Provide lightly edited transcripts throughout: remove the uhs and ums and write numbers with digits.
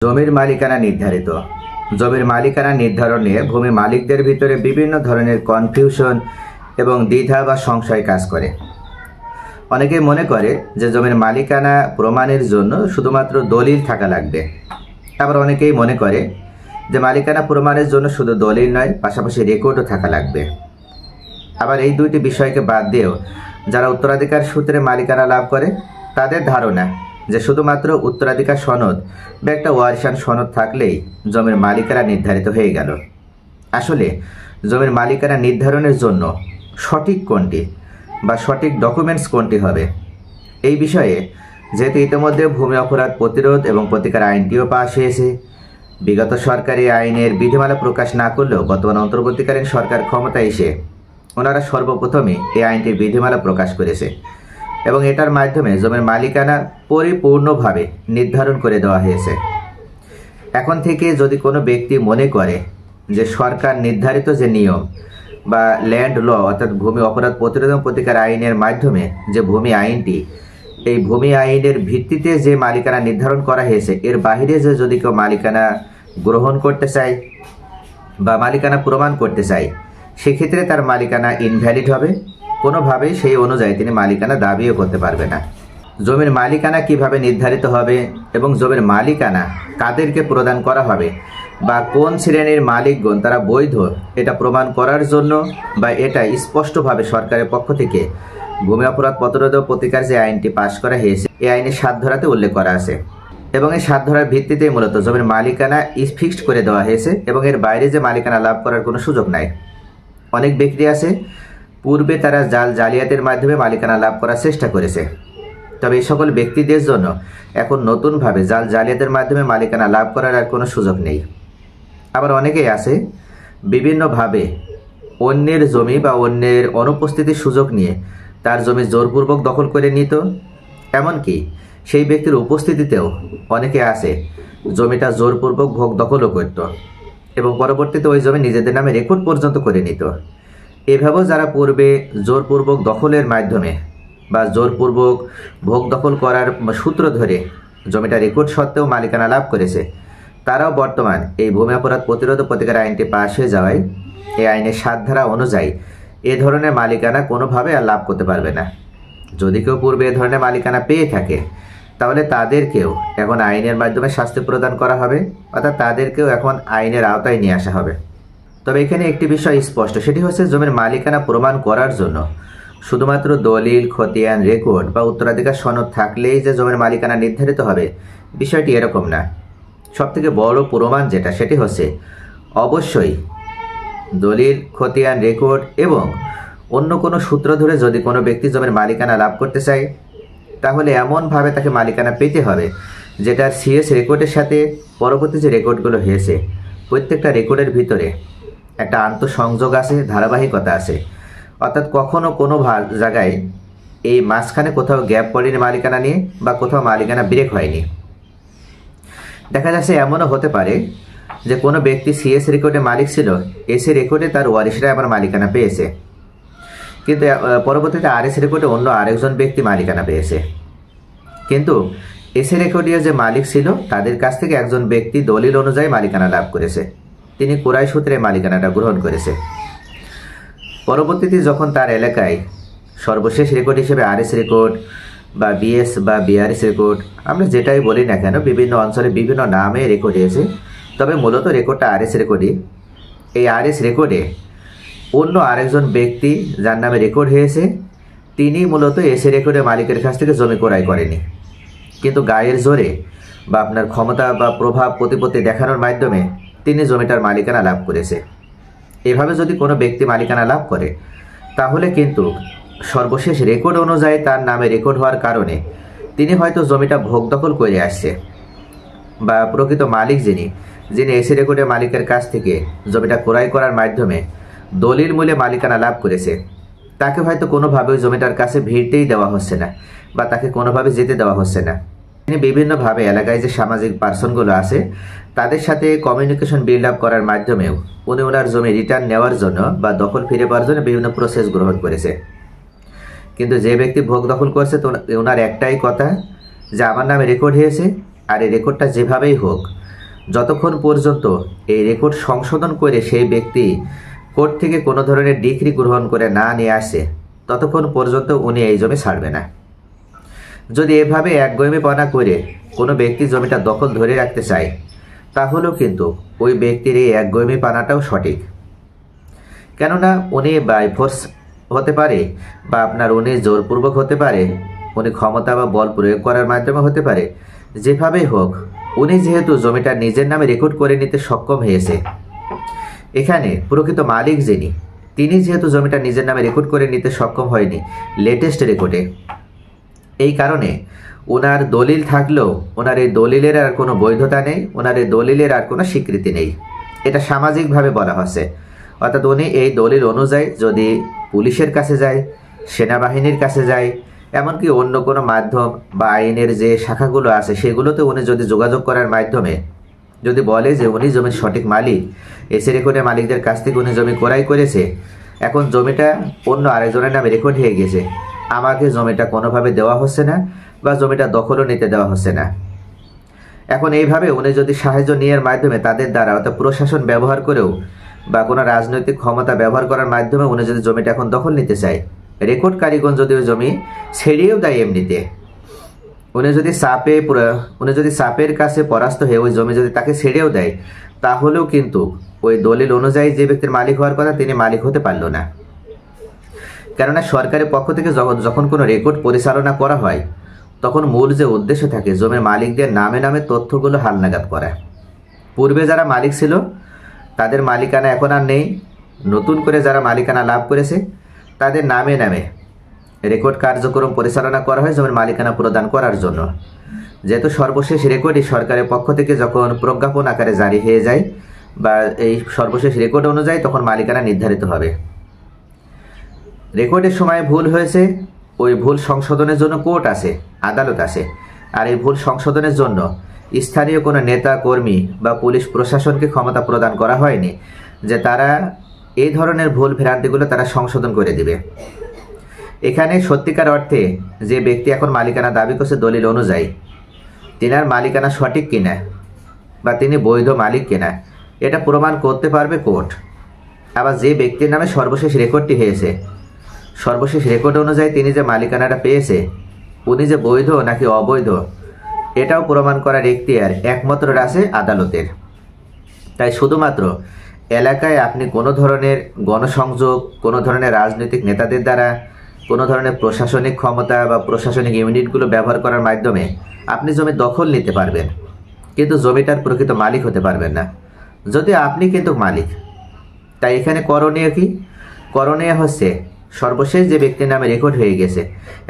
জমির মালিকানা নির্ধারিত। জমির মালিকানা নির্ধারণে ভূমি মালিকদের ভিতরে বিভিন্ন ধরনের কনফিউশন এবং দ্বিধা বা সংশয় কাজ করে। অনেকেই মনে করে যে জমির মালিকানা প্রমাণের জন্য শুধুমাত্র দলিল থাকা লাগবে। আবার অনেকেই মনে করে যে মালিকানা প্রমাণের জন্য শুধু দলিল নয়, পাশাপাশি রেকর্ডও থাকা লাগবে। আবার এই দুইটি বিষয়কে বাদ দিয়েও যারা উত্তরাধিকার সূত্রে মালিকানা লাভ করে তাদের ধারণা যে শুধুমাত্র উত্তরাধিকার সনদ বা একটা ওয়ারিশান সনদ থাকলেই জমির মালিকানা নির্ধারিত হয়ে গেল। আসলে জমির মালিকানা নির্ধারণের জন্য সঠিক কোনটি বা সঠিক ডকুমেন্টস কোনটি হবে, এই বিষয়ে যেহেতু ইতিমধ্যে ভূমি অপরাধ প্রতিরোধ এবং প্রতিকার আইনটিও পাশ হয়েছে, বিগত সরকারি আইনের বিধিমালা প্রকাশ না করলেও বর্তমান অন্তর্বর্তীকালীন সরকার ক্ষমতায় এসে ওনারা সর্বপ্রথমে এই আইনটির বিধিমালা প্রকাশ করেছে এবং এটার মাধ্যমে জমির মালিকানা পরিপূর্ণভাবে নির্ধারণ করে দেওয়া হয়েছে। এখন থেকে যদি কোনো ব্যক্তি মনে করে যে সরকার নির্ধারিত যে নিয়ম বা ল্যান্ড ল অর্থাৎ ভূমি অপরাধ প্রতিরোধ এবং প্রতিকার আইনের মাধ্যমে যে ভূমি আইনটি, এই ভূমি আইনের ভিত্তিতে যে মালিকানা নির্ধারণ করা হয়েছে এর বাহিরে যে যদি কেউ মালিকানা গ্রহণ করতে চায় বা মালিকানা প্রমাণ করতে চায়, সেক্ষেত্রে তার মালিকানা ইনভ্যালিড হবে, কোনোভাবেই সেই অনুযায়ী তিনি মালিকানা দাবিও করতে পারবে না। জমির মালিকানা কিভাবে নির্ধারিত হবে এবং জমির মালিকানা কাদেরকে প্রদান করা হবে বা কোন শ্রেণীর মালিকগণ তারা বৈধ, এটা প্রমাণ করার জন্য বা এটা স্পষ্টভাবে সরকারের পক্ষ থেকে ভূমি অপরাধ প্রতিরোধ ও প্রতিকার যে আইনটি পাশ করা হয়েছে এই আইনের ৭ ধারাতে উল্লেখ করা আছে এবং এই ৭ ধারার ভিত্তিতে মূলত জমির মালিকানা ফিক্সড করে দেওয়া হয়েছে এবং এর বাইরে যে মালিকানা লাভ করার কোনো সুযোগ নাই। অনেক ব্যক্তি আছে পূর্বে তারা জালিয়াতির মাধ্যমে মালিকানা লাভ করার চেষ্টা করেছে, তবে এই সকল ব্যক্তিদের জন্য এখন নতুনভাবে জালিয়াতির মাধ্যমে মালিকানা লাভ করার আর কোনো সুযোগ নেই। আবার অনেকেই আছে বিভিন্নভাবে অন্যের জমি বা অন্যের অনুপস্থিতির সুযোগ নিয়ে তার জমি জোরপূর্বক দখল করে নিত, এমনকি সেই ব্যক্তির উপস্থিতিতেও অনেকে আছে জমিটা জোরপূর্বক ভোগ দখলও করত এবং পরবর্তীতে ওই জমি নিজেদের নামে রেকর্ড পর্যন্ত করে নিত। এভাবেও যারা পূর্বে জোরপূর্বক দখলের মাধ্যমে বা জোরপূর্বক ভোগ দখল করার সূত্র ধরে জমিটা রেকর্ড সত্ত্বেও মালিকানা লাভ করেছে, তারাও বর্তমান এই ভূমি অপরাধ প্রতিরোধ ও প্রতিকার আইনটি পাশ হয়ে যাওয়ায় এই আইনের ৭ ধারা অনুযায়ী এ ধরনের মালিকানা কোনোভাবে আর লাভ করতে পারবে না। যদি কেউ পূর্বে এ ধরনের মালিকানা পেয়ে থাকে তাহলে তাদেরকেও এখন আইনের মাধ্যমে শাস্তি প্রদান করা হবে, অর্থাৎ তাদেরকেও এখন আইনের আওতায় নিয়ে আসা হবে। তবে এখানে একটি বিষয় স্পষ্ট, সেটি হচ্ছে জমির মালিকানা প্রমাণ করার জন্য শুধুমাত্র দলিল, খতিয়ান, রেকর্ড বা উত্তরাধিকার সনদ থাকলেই যে জমির মালিকানা নির্ধারিত হবে, বিষয়টি এরকম না। সবথেকে বড় প্রমাণ যেটা সেটি হচ্ছে অবশ্যই দলিল, খতিয়ান, রেকর্ড এবং অন্য কোনো সূত্র ধরে যদি কোনো ব্যক্তি জমির মালিকানা লাভ করতে চায় তাহলে এমনভাবে তাকে মালিকানা পেতে হবে যেটার সিএস রেকর্ডের সাথে পরবর্তী যে রেকর্ডগুলো হয়েছে প্রত্যেকটা রেকর্ডের ভিতরে একটা আন্তঃসংযোগ আছে, ধারাবাহিকতা আছে, অর্থাৎ কখনো কোনো জায়গায় এই মাঝখানে কোথাও গ্যাপ পড়েনি মালিকানা নিয়ে বা কোথাও মালিকানা ব্রেক হয়নি। দেখা যাচ্ছে এমনও হতে পারে যে কোনো ব্যক্তি সিএস রেকর্ডে মালিক ছিল, এসি রেকর্ডে তার ওয়ারিশরা আবার মালিকানা পেয়েছে, কিন্তু পরবর্তীতে আরএস রেকর্ডে অন্য আরেকজন ব্যক্তি মালিকানা পেয়েছে। কিন্তু এসি রেকর্ডীয় যে মালিক ছিল তাদের কাছ থেকে একজন ব্যক্তি দলিল অনুযায়ী মালিকানা লাভ করেছে, তিনি কুরাই সূত্রে মালিকানাটা গ্রহণ করেছে। পরবর্তীতে যখন তার এলাকায় সর্বশেষ রেকর্ড হিসেবে আরএস রেকর্ড বা বিএস বা বিআরএস রেকর্ড, আমরা যেটাই বলি না কেন, বিভিন্ন অঞ্চলে বিভিন্ন নামে রেকর্ড হয়েছে, তবে মূলত রেকর্ডটা আরএস রেকর্ডই। এই আরএস রেকর্ডে অন্য আরেকজন ব্যক্তি যার নামে রেকর্ড হয়েছে তিনি মূলত এসি রেকর্ডে মালিকের কাছ থেকে জমি ক্রয় করেনি, কিন্তু গায়ের জোরে বা আপনার ক্ষমতা বা প্রভাব প্রতিপত্তি দেখানোর মাধ্যমে তিনি জমিটার মালিকানা লাভ করেছে। এভাবে যদি কোনো ব্যক্তি মালিকানা লাভ করে তাহলে কিন্তু সর্বশেষ রেকর্ড অনুযায়ী তার নামে রেকর্ড হওয়ার কারণে তিনি হয়তো জমিটা ভোগ দখল করে আসছে বা প্রকৃত মালিক যিনি এসি রেকর্ডের মালিকের কাছ থেকে জমিটা ক্রয় করার মাধ্যমে দলিল মূল্যে মালিকানা লাভ করেছে, তাকে হয়তো কোনোভাবে ওই জমিটার কাছে ভিড়তেই দেওয়া হচ্ছে না বা তাকে কোনোভাবে যেতে দেওয়া হচ্ছে না। তিনি বিভিন্নভাবে এলাকায় যে সামাজিক পার্সনগুলো আছে তাদের সাথে কমিউনিকেশন বিল্ড আপ করার মাধ্যমেও উনি ওনার জমি রিটার্ন নেওয়ার জন্য বা দখল ফিরে পাওয়ার জন্য বিভিন্ন প্রসেস গ্রহণ করেছে। কিন্তু যে ব্যক্তি ভোগ দখল করছে তো ওনার একটাই কথা যে আমার নামে রেকর্ড হয়েছে আর এই রেকর্ডটা যেভাবেই হোক যতক্ষণ পর্যন্ত এই রেকর্ড সংশোধন করে সেই ব্যক্তি কোর্ট থেকে কোনো ধরনের ডিক্রি গ্রহণ করে না নিয়ে আসে, ততক্ষণ পর্যন্ত উনি এই জমি ছাড়বে না। যদি এভাবে একগুঁয়েমিপনা করে কোনো ব্যক্তি জমিটা দখল ধরে রাখতে চায়, তাহলেও কিন্তু ওই ব্যক্তির এই একগুঁয়েমিপনাটাও সঠিক। কেননা উনি বাই ফোর্স হতে পারে, বা আপনার উনি জোরপূর্বক হতে পারে, উনি ক্ষমতা বা বল প্রয়োগ করার মাধ্যমে হতে পারে। যেভাবেই হোক, উনি যেহেতু জমিটা নিজের নামে রেকর্ড করে নিতে সক্ষম হয়েছে, এখানে প্রকৃত মালিক যিনি, তিনি যেহেতু জমিটা নিজের নামে রেকর্ড করে নিতে সক্ষম হয়নি লেটেস্ট রেকর্ডে, এই কারণে ওনার দলিল থাকলেও ওনার এই দলিলের আর কোনো বৈধতা নেই, ওনার এই দলিলের আর কোনো স্বীকৃতি নেই। এটা সামাজিকভাবে বলা হচ্ছে। অর্থাৎ উনি এই দলিল অনুযায়ী যদি পুলিশের কাছে যায়, সেনাবাহিনীর কাছে যায়, এমনকি অন্য কোনো মাধ্যম বা আইনের যে শাখাগুলো আছে সেগুলোতে উনি যদি যোগাযোগ করার মাধ্যমে যদি বলে যে উনি জমির সঠিক মালিক, এসে রেকর্ডে মালিকদের কাছ থেকে উনি জমি ক্রয় করেছে, এখন জমিটা অন্য আরেকজনের নামে রেকর্ড হয়ে গেছে, আমাকে জমিটা কোনোভাবে দেওয়া হচ্ছে না বা জমিটা দখলও নিতে দেওয়া হচ্ছে না। এখন এইভাবে উনি যদি সাহায্য নেওয়ার মাধ্যমে তাদের দ্বারা, অর্থাৎ প্রশাসন ব্যবহার করেও বা কোনো রাজনৈতিক ক্ষমতা ব্যবহার করার মাধ্যমে উনি যদি জমিটা এখন দখল নিতে চায়, রেকর্ড কারিগণ যদি ওই জমি ছেড়েও দেয় এমনিতে, উনি যদি চাপের কাছে পরাস্ত হয়ে ওই জমি যদি তাকে ছেড়েও দেয়, তাহলেও কিন্তু ওই দলিল অনুযায়ী যে ব্যক্তির মালিক হওয়ার কথা তিনি মালিক হতে পারল না। কেননা সরকারের পক্ষ থেকে যখন কোনো রেকর্ড পরিচালনা করা হয়, তখন মূল যে উদ্দেশ্য থাকে জমির মালিকদের নামে নামে তথ্যগুলো হালনাগাদ করা। পূর্বে যারা মালিক ছিল তাদের মালিকানা এখন আর নেই, নতুন করে যারা মালিকানা লাভ করেছে তাদের নামে নামে রেকর্ড কার্যক্রম পরিচালনা করা হয় জমির মালিকানা প্রদান করার জন্য। যেহেতু সর্বশেষ রেকর্ডই সরকারের পক্ষ থেকে যখন প্রজ্ঞাপন আকারে জারি হয়ে যায় বা এই সর্বশেষ রেকর্ড অনুযায়ী তখন মালিকানা নির্ধারিত হবে। রেকর্ডের সময় ভুল হয়েছে, ওই ভুল সংশোধনের জন্য কোর্ট আছে, আদালত আছে। আর এই ভুল সংশোধনের জন্য স্থানীয় কোনো নেতা কর্মী বা পুলিশ প্রশাসনকে ক্ষমতা প্রদান করা হয়নি যে তারা এই ধরনের ভুল ভ্রান্তিগুলো তারা সংশোধন করে দিবে। এখানে সত্যিকার অর্থে যে ব্যক্তি এখন মালিকানা দাবি করছে দলিল অনুযায়ী, তিনার মালিকানা সঠিক কিনা বা তিনি বৈধ মালিক কিনা এটা প্রমাণ করতে পারবে কোর্ট। আবার যে ব্যক্তির নামে সর্বশেষ রেকর্ডটি হয়েছে, সর্বশেষ রেকর্ড অনুযায়ী তিনি যে মালিকানাটা পেয়েছে উনি যে বৈধ নাকি অবৈধ এটাও প্রমাণ করার এখতিয়ার একমাত্র আছে আদালতের। তাই শুধুমাত্র এলাকায় আপনি কোনো ধরনের গণসংযোগ, কোনো ধরনের রাজনৈতিক নেতাদের দ্বারা, কোনো ধরনের প্রশাসনিক ক্ষমতা বা প্রশাসনিক ইউনিটগুলো ব্যবহার করার মাধ্যমে আপনি জমি দখল নিতে পারবেন, কিন্তু জমিটার প্রকৃত মালিক হতে পারবেন না, যদি আপনি কিন্তু মালিক। তাই এখানে করণীয় কি? করণীয় হচ্ছে সর্বশেষ যে ব্যক্তির নামে রেকর্ড হয়ে গেছে,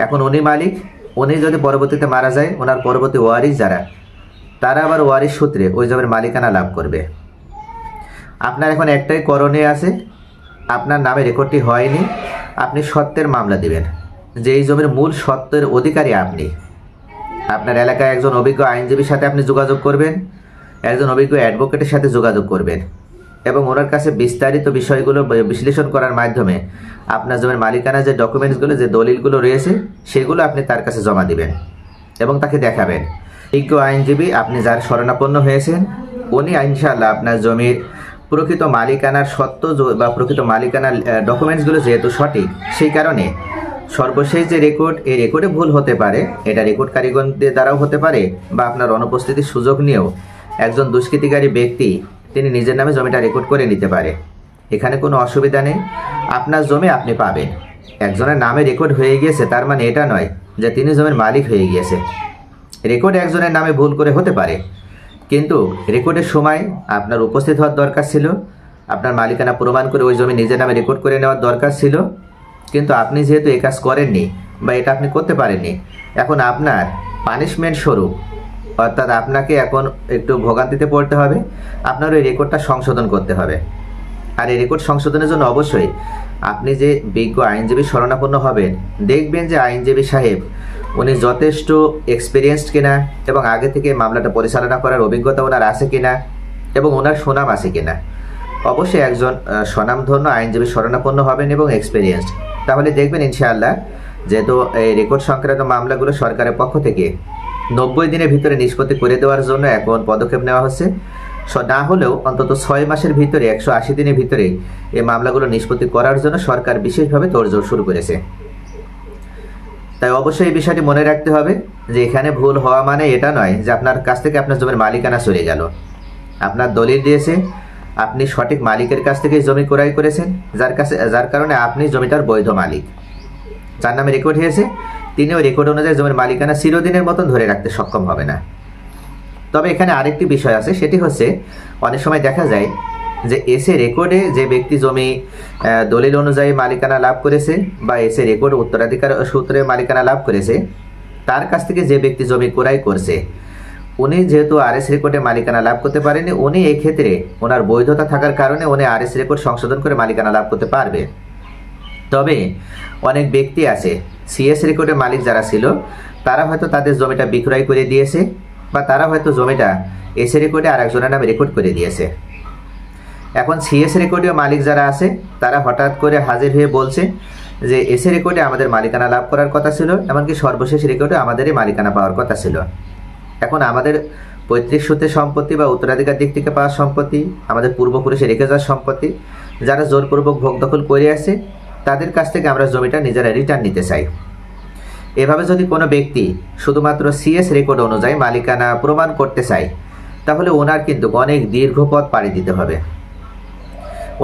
এখন উনি মালিক, উনি যদি পরবর্তীতে মারা যায়, ওনার পরবর্তী ওয়ারিশ যারা, তারা আবার ওয়ারিশ সূত্রে ওই জমির মালিকানা লাভ করবে। আপনার এখন একটাই করণীয় আছে, আপনার নামে রেকর্ডটি হয়নি, আপনি সত্ত্বের মামলা দিবেন যে এই জমির মূল সত্ত্বের অধিকারী আপনি। আপনার এলাকায় একজন অভিজ্ঞ আইনজীবীর সাথে আপনি যোগাযোগ করবেন, একজন অভিজ্ঞ অ্যাডভোকেটের সাথে যোগাযোগ করবেন এবং ওনার কাছে বিস্তারিত বিষয়গুলো বিশ্লেষণ করার মাধ্যমে আপনার জমির মালিকানা যে ডকুমেন্টসগুলো, যে দলিলগুলো রয়েছে সেগুলো আপনি তার কাছে জমা দিবেন এবং তাকে দেখাবেন। অভিজ্ঞ আইনজীবী আপনি যার শরণাপন্ন হয়েছেন উনি ইনশাআল্লাহ আপনার জমির প্রকৃত মালিকানার সত্ত্ব বা প্রকৃত মালিকানার ডকুমেন্টসগুলো যেহেতু সঠিক, সেই কারণে সর্বশেষ যে রেকর্ড, এই রেকর্ডে ভুল হতে পারে, এটা রেকর্ড কারিগণদের দ্বারাও হতে পারে বা আপনার অনুপস্থিতির সুযোগ নিয়েও একজন দুষ্কৃতিকারী ব্যক্তি তিনি নিজের নামে জমিটা রেকর্ড করে নিতে পারে। এখানে কোনো অসুবিধা নেই, আপনার জমি আপনি পাবেন। একজনের নামে রেকর্ড হয়ে গিয়েছে তার মানে এটা নয় যে তিনি জমির মালিক হয়ে গিয়েছে। রেকর্ড একজনের নামে ভুল করে হতে পারে, কিন্তু রেকর্ডের সময় আপনার উপস্থিত হওয়ার দরকার ছিল, আপনার মালিকানা প্রমাণ করে ওই জমি নিজের নামে রেকর্ড করে নেওয়ার দরকার ছিল, কিন্তু আপনি যেহেতু এই কাজ করেননি বা এটা আপনি করতে পারেননি, এখন আপনার পানিশমেন্ট স্বরূপ, অর্থাৎ আপনাকে এখন একটু ভোগান্তিতে পড়তে হবে, আপনার ওই রেকর্ডটা সংশোধন করতে হবে। আর এই রেকর্ড সংশোধনের জন্য অবশ্যই আপনি যে বিজ্ঞ আইনজীবী শরণাপন্ন হবেন, দেখবেন যে আইনজীবী সাহেব উনি যথেষ্ট এক্সপিরিয়েন্সড কিনা এবং আগে থেকে মামলাটা পরিচালনা করার অভিজ্ঞতা ওনার আছে কিনা এবং ওনার সুনাম আছে কিনা। অবশ্যই একজন স্বনামধন্য আইনজীবী শরণাপন্ন হবেন এবং এক্সপিরিয়েন্সড, তাহলে দেখবেন ইনশাআল্লাহ যেহেতু এই রেকর্ড সংক্রান্ত মামলাগুলো সরকারের পক্ষ থেকে 90 দিনের ভিতরে নিষ্পত্তি করে দেওয়ার জন্য এখন পদক্ষেপ নেওয়া হচ্ছে। না হলেও অন্তত 6 মাসের ভিতরে 180 দিনের ভিতরে এই মামলাগুলো নিষ্পত্তি করার জন্য সরকার বিশেষভাবে তোড়জোড় শুরু করেছে। তাই অবশ্যই এই বিষয়টি মনে রাখতে হবে যে এখানে ভুল হওয়া মানে এটা নয় যে আপনার কাছ থেকে আপনার জমির মালিকানা চলে গেল। আপনার দলিল দিয়েছে, আপনি সঠিক মালিকের কাছ থেকে জমি ক্রয় করেছেন, যার কারণে আপনি জমিটার বৈধ মালিক। যার নামে রেকর্ড হয়েছে তিনিও রেকর্ড অনুযায়ী জমির মালিকানা চিরদিনের মতন ধরে রাখতে সক্ষম হবে না। তবে এখানে আরেকটি বিষয় আছে, সেটি হচ্ছে অনেক সময় দেখা যায় যে এসে রেকর্ডে যে ব্যক্তি জমি দলিল অনুযায়ী মালিকানা লাভ করেছে বা এসে রেকর্ড উত্তরাধিকার সূত্রে মালিকানা লাভ করেছে, তার কাছ থেকে যে ব্যক্তি জমি ক্রয় করছে উনি যেহেতু আরএস রেকর্ডে মালিকানা লাভ করতে পারেনি, উনি এই ক্ষেত্রে ওনার বৈধতা থাকার কারণে উনি আরএস রেকর্ড সংশোধন করে মালিকানা লাভ করতে পারবে। তবে অনেক ব্যক্তি আছে সিএস রেকর্ডের মালিক যারা ছিল তারা হয়তো তাদের জমিটা বিক্রয় করে দিয়েছে বা তারা হয়তো জমিটা এসএ রেকর্ডে আরেকজনের নামে রেকর্ড করে দিয়েছে। এখন সিএস রেকর্ডীয় মালিক যারা আছে তারা হঠাৎ করে হাজির হয়ে বলছে যে এসএ রেকর্ডে আমাদের মালিকানা লাভ করার কথা ছিল, এমনকি সর্বশেষ রেকর্ডে আমাদেরই মালিকানা পাওয়ার কথা ছিল। এখন আমাদের পৈতৃক সূত্রে সম্পত্তি বা উত্তরাধিকার দিক থেকে পাওয়া সম্পত্তি, আমাদের পূর্বপুরুষে রেখে যাওয়ার সম্পত্তি, যারা জোরপূর্বক ভোগ দখল করে আছে তাদের কাছ থেকে আমরা জমিটা নিজেরা রিটার্ন নিতে চাই। এভাবে যদি কোনো ব্যক্তি শুধুমাত্র সিএস রেকর্ড অনুযায়ী মালিকানা প্রমাণ করতে চায় তাহলে ওনার কিন্তু অনেক দীর্ঘ পথ পাড়ি দিতে হবে।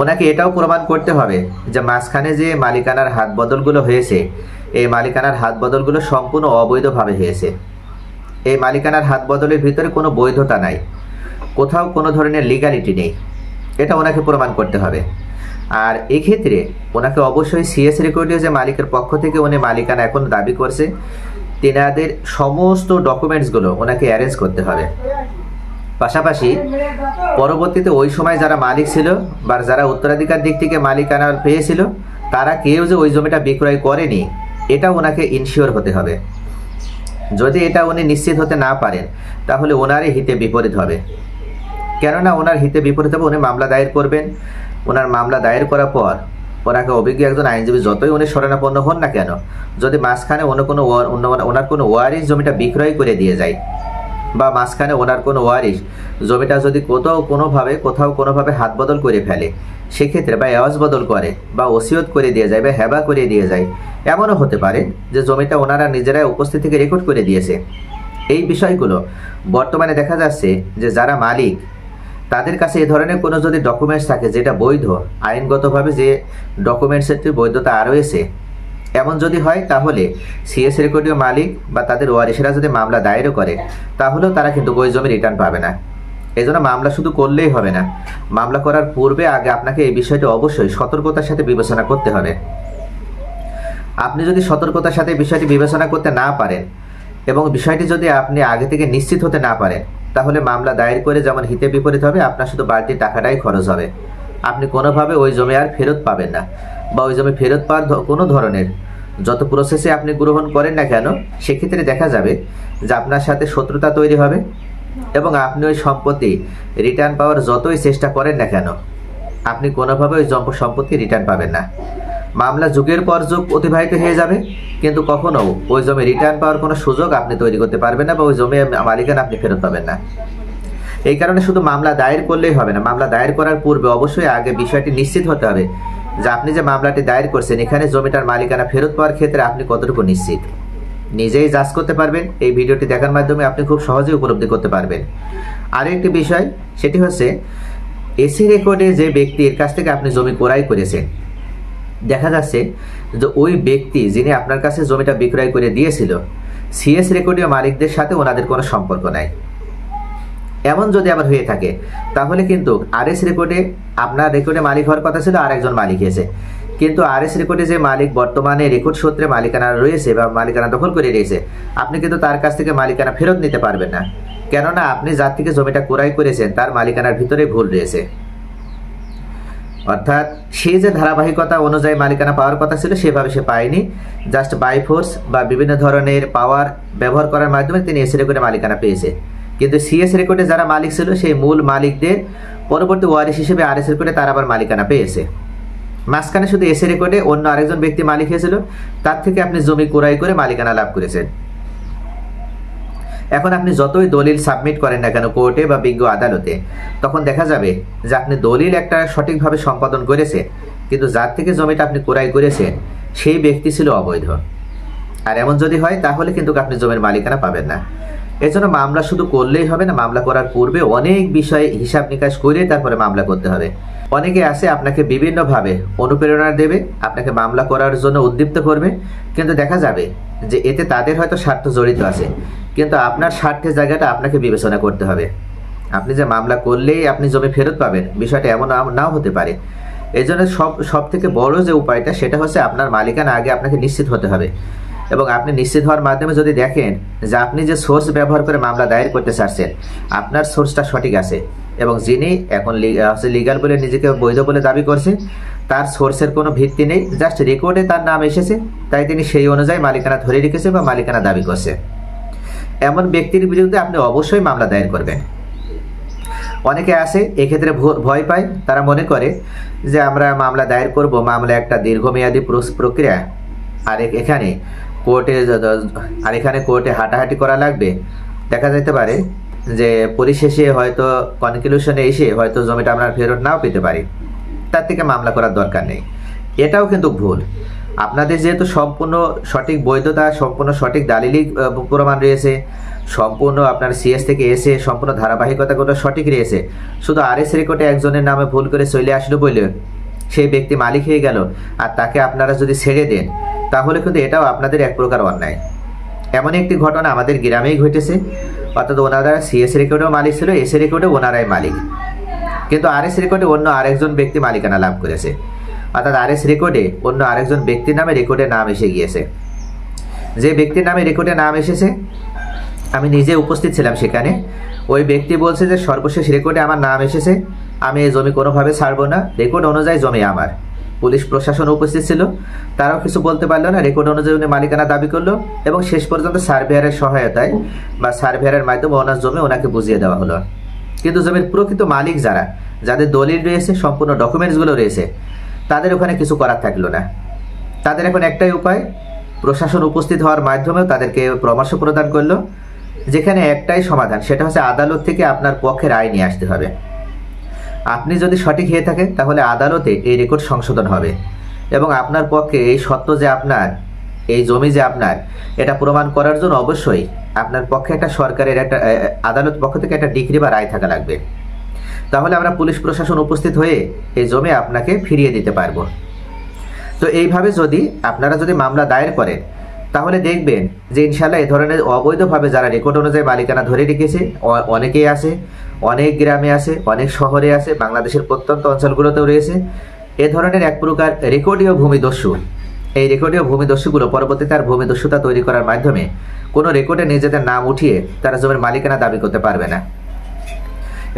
ওনাকে এটাও প্রমাণ করতে হবে যে মাঝখানে যে মালিকানার হাত বদলগুলো হয়েছে এই মালিকানার হাত বদলগুলো সম্পূর্ণ অবৈধভাবে হয়েছে। এই মালিকানার হাত বদলের ভিতরে কোনো বৈধতা নাই, কোথাও কোনো ধরনের লিগ্যালিটি নেই, এটা ওনাকে প্রমাণ করতে হবে। আর এক্ষেত্রে ওনাকে অবশ্যই সিএস রেকর্ডে যে মালিকের পক্ষ থেকে উনি মালিকানা এখন দাবি করছে তেনাদের সমস্ত ডকুমেন্টসগুলো ওনাকে অ্যারেঞ্জ করতে হবে। পাশাপাশি পরবর্তীতে ওই সময় যারা মালিক ছিল বা যারা উত্তরাধিকার দিক থেকে মালিকানা পেয়েছিল তারা কেউ যে ওই জমিটা বিক্রয় করেনি এটা ওনাকে ইনশিওর হতে হবে। যদি এটা উনি নিশ্চিত হতে না পারেন তাহলে ওনারই হিতে বিপরীত হবে। কেননা ওনার হিতে বিপরীত হবে, উনি মামলা দায়ের করবেন। ওনার মামলা দায়ের করার পর ওনাকে অভিজ্ঞ একজন আইনজীবী যতই উনি শরণাপন্ন হন না কেন, যদি মাঝখানে ওনার কোনো ওয়ারিশ জমিটা বিক্রয় করে দিয়ে যায় বা মাঝখানে ওনার কোনো ওয়ারিশ জমিটা যদি কোথাও কোনোভাবে হাত বদল করে ফেলে, সেক্ষেত্রে বা এওয়াজ বদল করে বা ওসিয়ত করে দিয়ে যায় বা হেবা করে দিয়ে যায়, এমনও হতে পারে যে জমিটা ওনারা নিজেরাই উপস্থিত থেকে রেকর্ড করে দিয়েছে। এই বিষয়গুলো বর্তমানে দেখা যাচ্ছে যে যারা মালিক তাদের কাছে এই ধরনের কোনো যদি ডকুমেন্টস থাকে যেটা বৈধ, আইনগতভাবে যে ডকুমেন্টসের বৈধতা রয়েছে, এমন যদি হয় তাহলে সিএস রেকর্ডীয় মালিক বা তাদের ওয়ারিশেরা যদি মামলা দায়েরও করে তাহলেও তারা কিন্তু ওই জমি রিটার্ন পাবে না। এই জন্য মামলা শুধু করলেই হবে না, মামলা করার পূর্বে আগে আপনাকে এই বিষয়টি অবশ্যই সতর্কতার সাথে বিবেচনা করতে হবে। আপনি যদি সতর্কতার সাথে বিষয়টি বিবেচনা করতে না পারেন এবং বিষয়টি যদি আপনি আগে থেকে নিশ্চিত হতে না পারেন তাহলে মামলা দায়ের করে যেমন হিতে বিপরীত হবে, আপনার শুধু বাড়তি টাকাটাই খরচ হবে। আপনি কোনোভাবে ওই জমি আর ফেরত পাবেন না বা ওই জমি ফেরত পাওয়ার কোনো ধরনের যত প্রসেসে আপনি গ্রহণ করেন না কেন সেক্ষেত্রে দেখা যাবে যে আপনার সাথে শত্রুতা তৈরি হবে এবং আপনি ওই সম্পত্তি রিটার্ন পাওয়ার যতই চেষ্টা করেন না কেন আপনি কোনোভাবে ওই সম্পত্তি রিটার্ন পাবেন না। মামলা যুগের পর যুগ অতিবাহিত হয়ে যাবে কিন্তু কখনো ওই জমি রিটার্ন পাওয়ার কোনো সুযোগ আপনি তৈরি করতে পারবেন না বা ওই জমি মালিকানা আপনি ফেরত পাবেন না। এই কারণে শুধু মামলা দায়ের করলেই হবে না, মামলা দায়ের করার পূর্বে অবশ্যই আগে বিষয়টি নিশ্চিত হতে হবে যে আপনি যে মামলাটি দায়ের করছেন এখানে জমিটার মালিকানা ফেরত পাওয়ার ক্ষেত্রে আপনি কতটুকু নিশ্চিত, নিজেই যাচ করতে পারবেন। এই ভিডিওটি দেখার মাধ্যমে আপনি খুব সহজেই উপলব্ধি করতে পারবেন। আরও একটি বিষয়, সেটি হচ্ছে এসি রেকর্ডে যে ব্যক্তির কাছ থেকে আপনি জমি ক্রয় করেছেন, দেখা যাচ্ছে যে ওই ব্যক্তি যিনি আপনার কাছে জমিটা বিক্রয় করে দিয়েছিল সিএস রেকর্ডীয় মালিকদের সাথে ওনাদের কোনো সম্পর্ক নাই। এমন যদি আবার হয়ে থাকে তাহলে কিন্তু আরএস রেকর্ডে আপনার রেকর্ডে মালিক হওয়ার কথা ছিল আরেকজন মালিক হয়েছে, কিন্তু আরএস রেকর্ডে যে মালিক বর্তমানে রেকর্ড সূত্রে মালিকানা রয়েছে বা মালিকানা দখল করে রয়েছে আপনি কিন্তু তার কাছ থেকে মালিকানা ফেরত নিতে পারবেন না, কেননা আপনি যার থেকে জমিটা ক্রয় করেছেন তার মালিকানার ভিতরে ভুল রয়েছে। অর্থাৎ সে যে ধারাবাহিকতা অনুযায়ী মালিকানা পাওয়ার কথা ছিল সেভাবে সে পায়নি, জাস্ট বাই ফোর্স বা বিভিন্ন ধরনের পাওয়ার ব্যবহার করার মাধ্যমে তিনি এসি রেকর্ডে মালিকানা পেয়েছে। কিন্তু সিএস রেকর্ডে যারা মালিক ছিল সেই মূল মালিকদের পরবর্তী ওয়ারিশ হিসেবে আরএস রেকর্ডে তারা আবার মালিকানা পেয়েছে। মাঝখানে শুধু এসি রেকর্ডে অন্য আরেকজন ব্যক্তি মালিক হয়েছিল, তার থেকে আপনি জমি ক্রয় করে মালিকানা লাভ করেছেন। এখন আপনি যতই দলিল সাবমিট করেন না কেন কোর্টে বা বিজ্ঞ আদালতে, তখন দেখা যাবে যে আপনি দলিল একটা সঠিকভাবে সম্পাদন করেছেন, কিন্তু যার থেকে জমিটা আপনি ক্রয় করেছেন সেই ব্যক্তি ছিল অবৈধ। আর এমন যদি হয় তাহলে কিন্তু আপনি জমির মালিকানা পাবেন না। এজন্য মামলা শুধু করলেই হবে না, মামলা করার পূর্বে অনেক বিষয় হিসাব নিকাশ করে তারপরে মামলা করতে হবে। অনেকে আছে আপনাকে বিভিন্নভাবে অনুপ্রেরণা দেবে, আপনাকে মামলা করার জন্য উদ্দীপ্ত করবে, কিন্তু দেখা যাবে যে এতে তাদের হয়তো স্বার্থ জড়িত আছে, কিন্তু আপনার স্বার্থের জায়গাটা আপনাকে বিবেচনা করতে হবে। আপনি যে মামলা করলেই আপনি জমি ফেরত পাবেন, বিষয়টা এমন নাও হতে পারে। এই জন্য সব থেকে বড় যে উপায়টা সেটা হচ্ছে আপনার মালিকানা আগে আপনাকে নিশ্চিত হতে হবে। এবং আপনি নিশ্চিত হওয়ার মাধ্যমে যদি দেখেন যে আপনি যে সোর্স ব্যবহার করে মামলা দায়ের করতে চাচ্ছেন আপনার সোর্সটা সঠিক আছে, এবং যিনি এখন লিগাল বলে নিজেকে বৈধ বলে দাবি করছে তার সোর্সের কোনো ভিত্তি নেই, জাস্ট রেকর্ডে তার নাম এসেছে, তাই তিনি সেই অনুযায়ী মালিকানা ধরে রেখেছে বা মালিকানা দাবি করছে, এমন ব্যক্তির বিরুদ্ধে আপনি অবশ্যই মামলা দায়ের করবেন। অনেকে আছে এক্ষেত্রে ভয় পায়, তারা মনে করে যে আমরা মামলা দায়ের করব, মামলা একটা দীর্ঘমেয়াদী প্রক্রিয়া, আর এখানে কোর্টে হাঁটাহাঁটি করা লাগবে। দেখা যেতে পারে যে পরিশেষে হয়তো কনক্লুশনে এসে হয়তো জমিটা আমরা ফেরত নাও পেতে পারি, তার থেকে মামলা করার দরকার নেই। এটাও কিন্তু ভুল। আপনাদের যেহেতু সম্পূর্ণ সঠিক বৈধতা, সম্পূর্ণ সঠিক দালিলিক প্রমাণ রয়েছে, সম্পূর্ণ আপনার সিএস থেকে এসে সম্পূর্ণ ধারাবাহিকতাগুলো সঠিক রয়েছে, শুধু আরএস রেকর্ডে একজনের নামে ভুল করে চলে আসলো বলে সেই ব্যক্তি মালিক হয়ে গেল, আর তাকে আপনারা যদি ছেড়ে দেন তাহলে কিন্তু এটাও আপনাদের এক প্রকার অন্যায়। এমন একটি ঘটনা আমাদের গ্রামেই ঘটেছে, অর্থাৎ ওনারা সিএস রেকর্ডেও মালিক ছিল, এস রেকর্ডেও ওনারাই মালিক, কিন্তু আরএস রেকর্ডে অন্য আরেকজন ব্যক্তি মালিকানা লাভ করেছে, অর্থাৎ আরএস রেকর্ডে অন্য আরেকজন ব্যক্তির নামে রেকর্ডে নাম এসে গিয়েছে। যে ব্যক্তির নামে রেকর্ডে নাম এসেছে আমি নিজে উপস্থিত ছিলাম সেখানে, ওই ব্যক্তি বলছে যে সর্বশেষ রেকর্ডে আমার নাম এসেছে, আমি এই জমি কোনোভাবে ছাড়বো না, রেকর্ড অনুযায়ী জমি আমার। পুলিশ প্রশাসন উপস্থিত ছিল, তারাও কিছু বলতে পারলো না, রেকর্ড অনুযায়ী উনি মালিকানা দাবি করলো, এবং শেষ পর্যন্ত সার্ভেয়ারের সহায়তায় বা সার্ভেয়ারের মাধ্যমে ওনার জমি ওনাকে বুঝিয়ে দেওয়া হলো। কিন্তু জমির প্রকৃত মালিক যারা, যাদের দলিল রয়েছে, সম্পূর্ণ ডকুমেন্টসগুলো রয়েছে, তাদের ওখানে কিছু করার থাকলো না। তাদের এখন একটাই উপায়, প্রশাসন উপস্থিত হওয়ার মাধ্যমেও তাদেরকে পরামর্শ প্রদান করলো, যেখানে একটাই সমাধান, সেটা হচ্ছে আদালত থেকে আপনার পক্ষের রায় নিয়ে আসতে হবে। আপনি যদি সঠিক হয়ে থাকেন তাহলে আদালতে এই রেকর্ড সংশোধন হবে, এবং আপনার পক্ষে এই সত্য যে আপনার, এই জমি যে আপনার, এটা প্রমাণ করার জন্য অবশ্যই আপনার পক্ষে একটা সরকারের একটা আদালত পক্ষ থেকে একটা ডিক্রি বা রায় থাকা লাগবে। তাহলে আমরা পুলিশ প্রশাসন উপস্থিত হয়ে এই জমি আপনাকে ফিরিয়ে দিতে পারবো। তো এইভাবে যদি আপনারা যদি মামলা দায়ের করেন তাহলে দেখবেন যে ইনশাল্লাহ এই ধরনের অবৈধভাবে যারা রেকর্ড অনুযায়ী মালিকানা ধরে রেখেছে অনেকেই আছে, অনেক গ্রামে আছে, অনেক শহরে আছে, বাংলাদেশের প্রত্যন্ত অঞ্চলগুলোতেও রয়েছে। এ ধরনের এক প্রকার রেকর্ডীয় ভূমিদস্যু, এই রেকর্ডীয় ভূমিদস্যুগুলো পরবর্তীতে আর ভূমিদস্যুতা তৈরি করার মাধ্যমে কোনো রেকর্ডে নিজেদের নাম উঠিয়ে তারা জমির মালিকানা দাবি করতে পারবে না।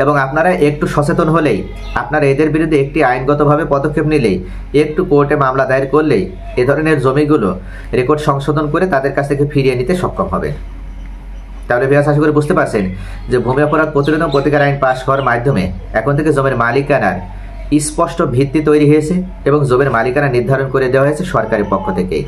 এবং আপনারা একটু সচেতন হলেই, আপনারা এদের বিরুদ্ধে একটি আইনগতভাবে পদক্ষেপ নিলেই, একটু কোর্টে মামলা দায়ের করলেই এ ধরনের জমিগুলো রেকর্ড সংশোধন করে তাদের কাছ থেকে ফিরিয়ে নিতে সক্ষম হবে। তাহলে ভিউয়ার্স, আশা করি বুঝতে পারছেন যে ভূমি অপরাধ প্রতিরোধ ও প্রতিকার আইন পাশ হওয়ার মাধ্যমে এখন থেকে জমির মালিকানার স্পষ্ট ভিত্তি তৈরি হয়েছে এবং জমির মালিকানা নির্ধারণ করে দেওয়া হয়েছে সরকারের পক্ষ থেকেই।